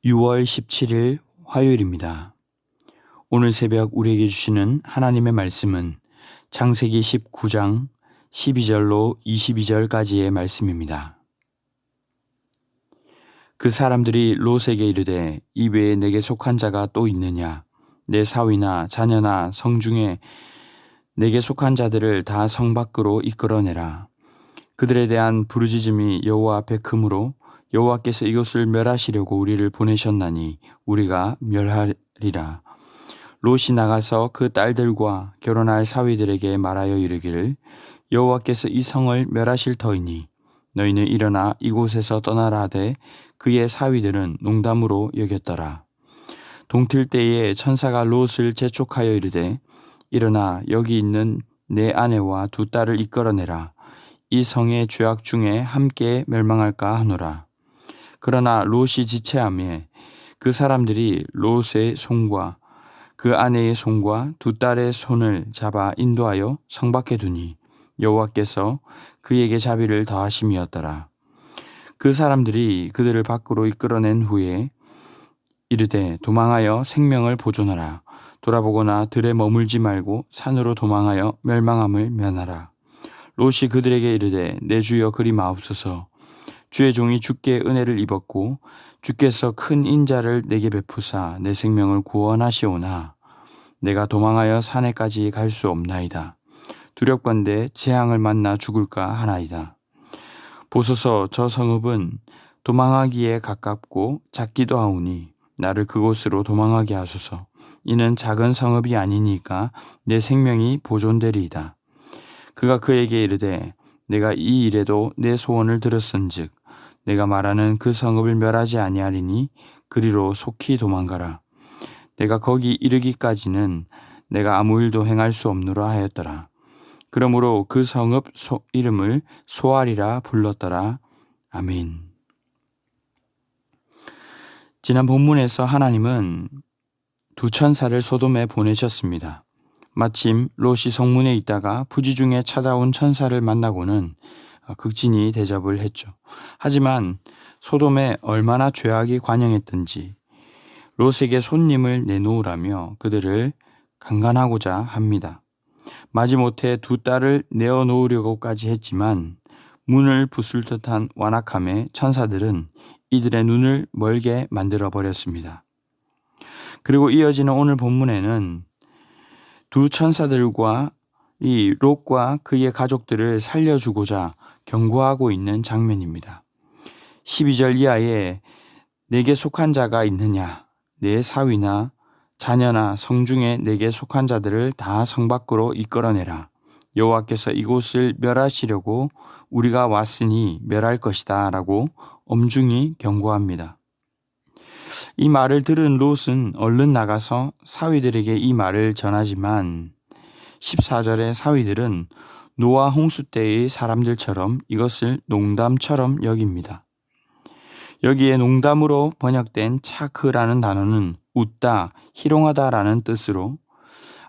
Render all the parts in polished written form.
6월 17일 화요일입니다. 오늘 새벽 우리에게 주시는 하나님의 말씀은 창세기 19장 12절로 22절까지의 말씀입니다. 그 사람들이 롯에게 이르되 이 외에 내게 속한 자가 또 있느냐? 내 사위나 자녀나 성 중에 내게 속한 자들을 다 성 밖으로 이끌어내라. 그들에 대한 부르짖음이 여호와 앞에 크므로 여호와께서 이것을 멸하시려고 우리를 보내셨나니 우리가 멸하리라. 롯이 나가서 그 딸들과 결혼할 사위들에게 말하여 이르기를 여호와께서 이 성을 멸하실 터이니 너희는 일어나 이곳에서 떠나라 하되 그의 사위들은 농담으로 여겼더라. 동틀 때에 천사가 롯을 재촉하여 이르되 일어나 여기 있는 내 아내와 두 딸을 이끌어내라. 이 성의 죄악 중에 함께 멸망할까 하노라. 그러나 롯이 지체하며 그 사람들이 롯의 손과 그 아내의 손과 두 딸의 손을 잡아 인도하여 성 밖에 두니 여호와께서 그에게 자비를 더하심이었더라. 그 사람들이 그들을 밖으로 이끌어낸 후에 이르되 도망하여 생명을 보존하라. 돌아보거나 들에 머물지 말고 산으로 도망하여 멸망함을 면하라. 롯이 그들에게 이르되 내 주여 그리 마옵소서. 주의 종이 주께 은혜를 입었고 주께서 큰 인자를 내게 베푸사 내 생명을 구원하시오나 내가 도망하여 산에까지 갈 수 없나이다. 두렵건대 재앙을 만나 죽을까 하나이다. 보소서 저 성읍은 도망하기에 가깝고 작기도 하오니 나를 그곳으로 도망하게 하소서. 이는 작은 성읍이 아니니까 내 생명이 보존되리이다. 그가 그에게 이르되 내가 이 일에도 내 소원을 들었은즉 내가 말하는 그 성읍을 멸하지 아니하리니 그리로 속히 도망가라. 내가 거기 이르기까지는 내가 아무 일도 행할 수 없노라 하였더라. 그러므로 그 성읍 이름을 소알이라 불렀더라. 아멘. 지난 본문에서 하나님은 두 천사를 소돔에 보내셨습니다. 마침 롯이 성문에 있다가 부지 중에 찾아온 천사를 만나고는 극진히 대접을 했죠. 하지만 소돔에 얼마나 죄악이 관영했던지 롯에게 손님을 내놓으라며 그들을 강간하고자 합니다. 마지못해 두 딸을 내어놓으려고까지 했지만 문을 부술 듯한 완악함에 천사들은 이들의 눈을 멀게 만들어버렸습니다. 그리고 이어지는 오늘 본문에는 두 천사들과 이 롯과 그의 가족들을 살려주고자 경고하고 있는 장면입니다. 12절 이하에 내게 속한 자가 있느냐? 내 사위나 자녀나 성 중에 내게 속한 자들을 다 성 밖으로 이끌어내라. 여호와께서 이곳을 멸하시려고 우리가 왔으니 멸할 것이다 라고 엄중히 경고합니다. 이 말을 들은 롯은 얼른 나가서 사위들에게 이 말을 전하지만 14절의 사위들은 노아 홍수 때의 사람들처럼 이것을 농담처럼 여깁니다. 여기에 농담으로 번역된 차크라는 단어는 웃다, 희롱하다라는 뜻으로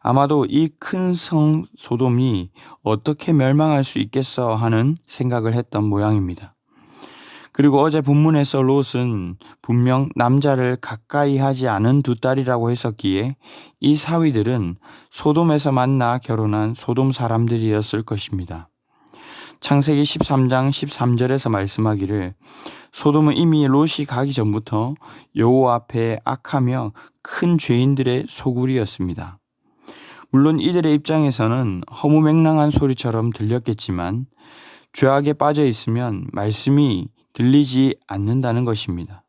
아마도 이 큰 성 소돔이 어떻게 멸망할 수 있겠어 하는 생각을 했던 모양입니다. 그리고 어제 본문에서 롯은 분명 남자를 가까이 하지 않은 두 딸이라고 했었기에 이 사위들은 소돔에서 만나 결혼한 소돔 사람들이었을 것입니다. 창세기 13장 13절에서 말씀하기를 소돔은 이미 롯이 가기 전부터 여호와 앞에 악하며 큰 죄인들의 소굴이었습니다. 물론 이들의 입장에서는 허무맹랑한 소리처럼 들렸겠지만 죄악에 빠져 있으면 말씀이 들리지 않는다는 것입니다.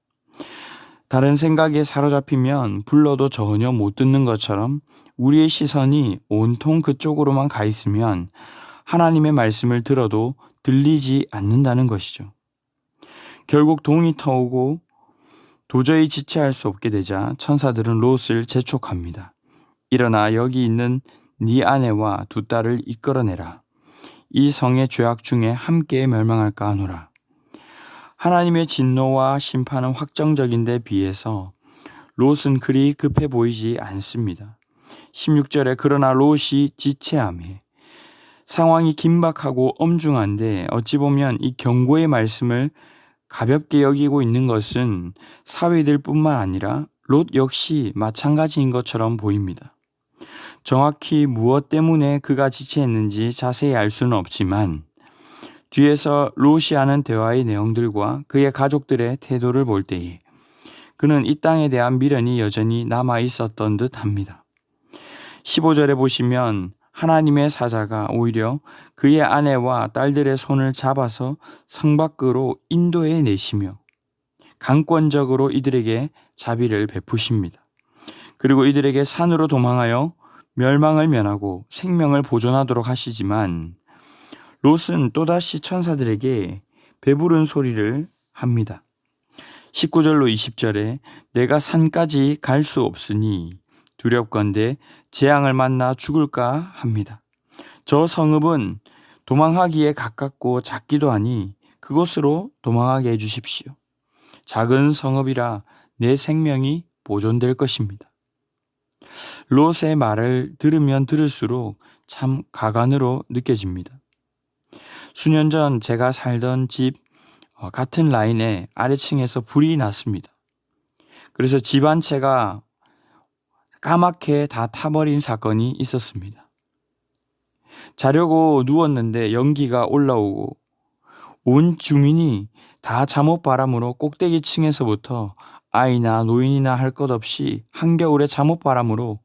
다른 생각에 사로잡히면 불러도 전혀 못 듣는 것처럼 우리의 시선이 온통 그쪽으로만 가 있으면 하나님의 말씀을 들어도 들리지 않는다는 것이죠. 결국 동이 터오고 도저히 지체할 수 없게 되자 천사들은 롯을 재촉합니다. 일어나 여기 있는 네 아내와 두 딸을 이끌어내라. 이 성의 죄악 중에 함께 멸망할까 하노라. 하나님의 진노와 심판은 확정적인데 비해서 롯은 그리 급해 보이지 않습니다. 16절에 그러나 롯이 지체하며 상황이 긴박하고 엄중한데 어찌 보면 이 경고의 말씀을 가볍게 여기고 있는 것은 사위들뿐만 아니라 롯 역시 마찬가지인 것처럼 보입니다. 정확히 무엇 때문에 그가 지체했는지 자세히 알 수는 없지만 뒤에서 롯이 하는 대화의 내용들과 그의 가족들의 태도를 볼 때에 그는 이 땅에 대한 미련이 여전히 남아 있었던 듯 합니다. 15절에 보시면 하나님의 사자가 오히려 그의 아내와 딸들의 손을 잡아서 성 밖으로 인도해 내시며 강권적으로 이들에게 자비를 베푸십니다. 그리고 이들에게 산으로 도망하여 멸망을 면하고 생명을 보존하도록 하시지만 롯은 또다시 천사들에게 배부른 소리를 합니다. 19절로 20절에 내가 산까지 갈 수 없으니 두렵건대 재앙을 만나 죽을까 합니다. 저 성읍은 도망하기에 가깝고 작기도 하니 그곳으로 도망하게 해주십시오. 작은 성읍이라 내 생명이 보존될 것입니다. 롯의 말을 들으면 들을수록 참 가관으로 느껴집니다. 수년 전 제가 살던 집 같은 라인에 아래층에서 불이 났습니다. 그래서 집 한 채가 까맣게 다 타버린 사건이 있었습니다. 자려고 누웠는데 연기가 올라오고 온 주민이 다 잠옷바람으로 꼭대기층에서부터 아이나 노인이나 할 것 없이 한겨울에 잠옷바람으로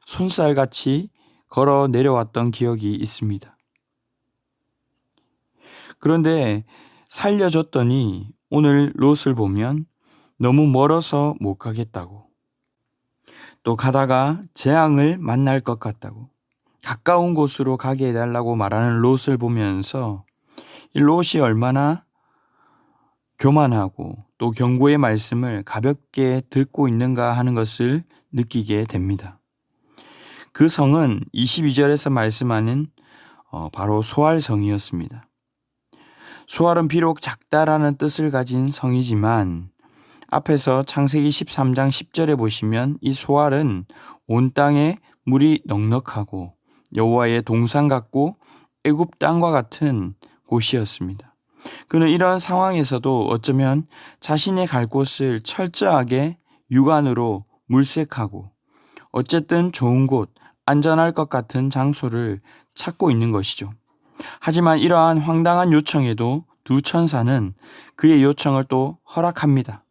손살같이 걸어 내려왔던 기억이 있습니다. 그런데 살려줬더니 오늘 롯을 보면 너무 멀어서 못 가겠다고, 또 가다가 재앙을 만날 것 같다고 가까운 곳으로 가게 해달라고 말하는 롯을 보면서 이 롯이 얼마나 교만하고 또 경고의 말씀을 가볍게 듣고 있는가 하는 것을 느끼게 됩니다. 그 성은 22절에서 말씀하는 바로 소알성이었습니다. 소알은 비록 작다라는 뜻을 가진 성이지만 앞에서 창세기 13장 10절에 보시면 이 소알은 온 땅에 물이 넉넉하고 여호와의 동산 같고 애굽 땅과 같은 곳이었습니다. 그는 이런 상황에서도 어쩌면 자신의 갈 곳을 철저하게 육안으로 물색하고 어쨌든 좋은 곳, 안전할 것 같은 장소를 찾고 있는 것이죠. 하지만 이러한 황당한 요청에도 두 천사는 그의 요청을 또 허락합니다.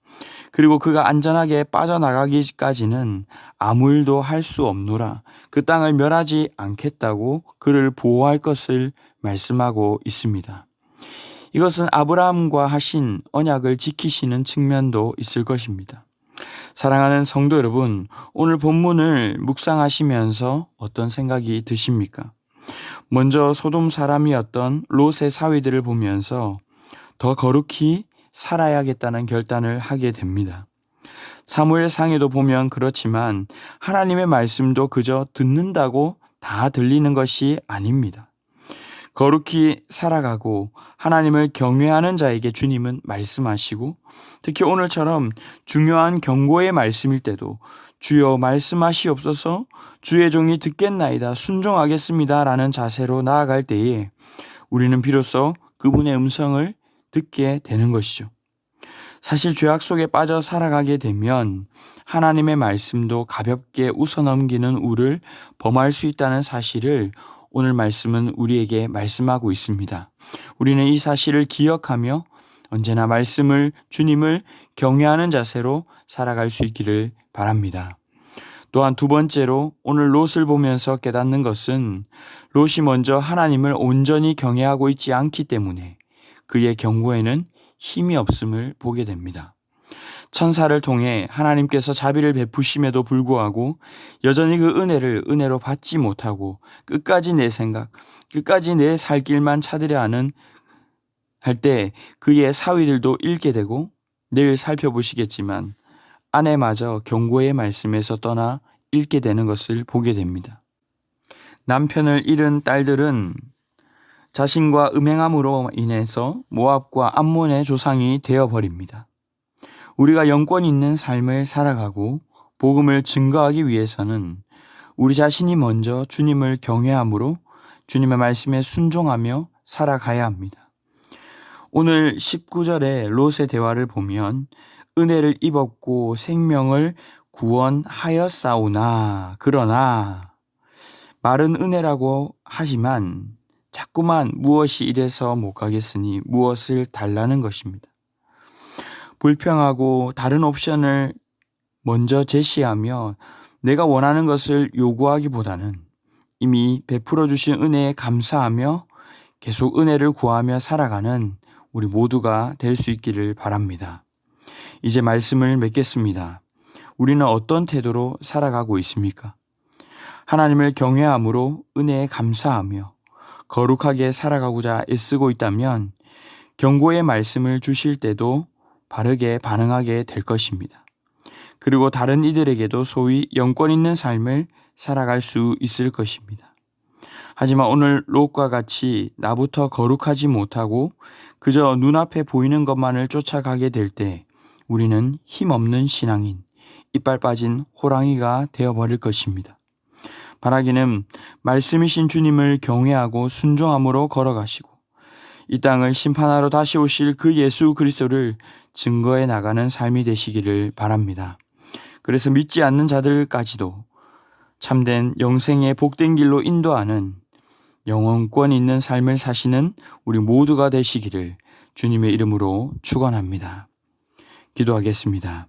그리고 그가 안전하게 빠져나가기까지는 아무 일도 할 수 없노라, 그 땅을 멸하지 않겠다고 그를 보호할 것을 말씀하고 있습니다. 이것은 아브라함과 하신 언약을 지키시는 측면도 있을 것입니다. 사랑하는 성도 여러분, 오늘 본문을 묵상하시면서 어떤 생각이 드십니까? 먼저 소돔 사람이었던 롯의 사위들을 보면서 더 거룩히 살아야겠다는 결단을 하게 됩니다. 사무엘상에도 보면 그렇지만 하나님의 말씀도 그저 듣는다고 다 들리는 것이 아닙니다. 거룩히 살아가고 하나님을 경외하는 자에게 주님은 말씀하시고, 특히 오늘처럼 중요한 경고의 말씀일 때도 주여 말씀하시옵소서, 주의 종이 듣겠나이다, 순종하겠습니다 라는 자세로 나아갈 때에 우리는 비로소 그분의 음성을 듣게 되는 것이죠. 사실 죄악 속에 빠져 살아가게 되면 하나님의 말씀도 가볍게 웃어넘기는 우를 범할 수 있다는 사실을 오늘 말씀은 우리에게 말씀하고 있습니다. 우리는 이 사실을 기억하며 언제나 말씀을, 주님을 경외하는 자세로 살아갈 수 있기를 바랍니다. 또한 두 번째로 오늘 롯을 보면서 깨닫는 것은 롯이 먼저 하나님을 온전히 경외하고 있지 않기 때문에 그의 경고에는 힘이 없음을 보게 됩니다. 천사를 통해 하나님께서 자비를 베푸심에도 불구하고 여전히 그 은혜를 은혜로 받지 못하고 끝까지 내 생각, 끝까지 내 살 길만 찾으려 하는 할 때 그의 사위들도 잃게 되고, 내일 살펴보시겠지만 아내마저 경고의 말씀에서 떠나 잃게 되는 것을 보게 됩니다. 남편을 잃은 딸들은 자신과 음행함으로 인해서 모압과 암몬의 조상이 되어버립니다. 우리가 영권 있는 삶을 살아가고 복음을 증거하기 위해서는 우리 자신이 먼저 주님을 경외함으로 주님의 말씀에 순종하며 살아가야 합니다. 오늘 19절의 롯의 대화를 보면 은혜를 입었고 생명을 구원하였사오나 그러나 말은 은혜라고 하지만 자꾸만 무엇이 이래서 못 가겠으니 무엇을 달라는 것입니다. 불평하고 다른 옵션을 먼저 제시하며 내가 원하는 것을 요구하기보다는 이미 베풀어 주신 은혜에 감사하며 계속 은혜를 구하며 살아가는 우리 모두가 될 수 있기를 바랍니다. 이제 말씀을 맺겠습니다. 우리는 어떤 태도로 살아가고 있습니까? 하나님을 경외함으로 은혜에 감사하며 거룩하게 살아가고자 애쓰고 있다면 경고의 말씀을 주실 때도 바르게 반응하게 될 것입니다. 그리고 다른 이들에게도 소위 영권 있는 삶을 살아갈 수 있을 것입니다. 하지만 오늘 롯과 같이 나부터 거룩하지 못하고 그저 눈앞에 보이는 것만을 쫓아가게 될 때 우리는 힘없는 신앙인, 이빨 빠진 호랑이가 되어버릴 것입니다. 바라기는 말씀이신 주님을 경외하고 순종함으로 걸어가시고 이 땅을 심판하러 다시 오실 그 예수 그리스도를 증거해 나가는 삶이 되시기를 바랍니다. 그래서 믿지 않는 자들까지도 참된 영생의 복된 길로 인도하는 영원권 있는 삶을 사시는 우리 모두가 되시기를 주님의 이름으로 축원합니다. 기도하겠습니다.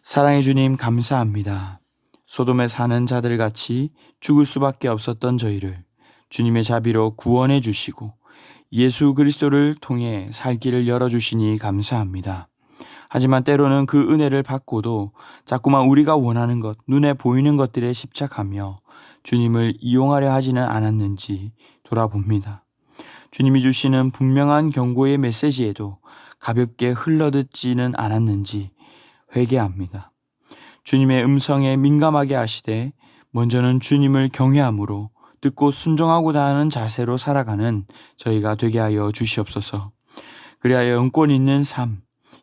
사랑의 주님 감사합니다. 소돔에 사는 자들같이 죽을 수밖에 없었던 저희를 주님의 자비로 구원해 주시고 예수 그리스도를 통해 살 길을 열어주시니 감사합니다. 하지만 때로는 그 은혜를 받고도 자꾸만 우리가 원하는 것, 눈에 보이는 것들에 집착하며 주님을 이용하려 하지는 않았는지 돌아봅니다. 주님이 주시는 분명한 경고의 메시지에도 가볍게 흘러듣지는 않았는지 회개합니다. 주님의 음성에 민감하게 하시되 먼저는 주님을 경외함으로 듣고 순종하고자 하는 자세로 살아가는 저희가 되게 하여 주시옵소서. 그리하여 영권 있는 삶,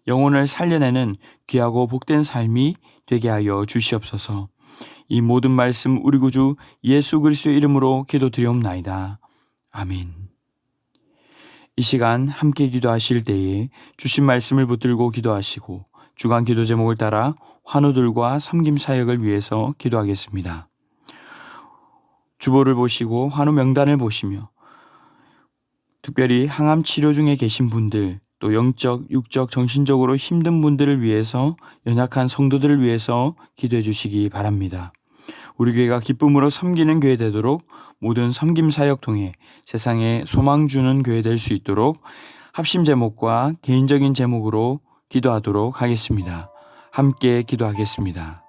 영혼을 살려내는 귀하고 복된 삶이 되게 하여 주시옵소서. 이 모든 말씀 우리 구주 예수 그리스도의 이름으로 기도드리옵나이다. 아멘. 이 시간 함께 기도하실 때에 주신 말씀을 붙들고 기도하시고 주간 기도 제목을 따라 환우들과 섬김 사역을 위해서 기도하겠습니다. 주보를 보시고 환우 명단을 보시며 특별히 항암 치료 중에 계신 분들, 또 영적, 육적, 정신적으로 힘든 분들을 위해서, 연약한 성도들을 위해서 기도해 주시기 바랍니다. 우리 교회가 기쁨으로 섬기는 교회 되도록 모든 섬김 사역 통해 세상에 소망 주는 교회 될 수 있도록 합심 제목과 개인적인 제목으로 기도하도록 하겠습니다. 함께 기도하겠습니다.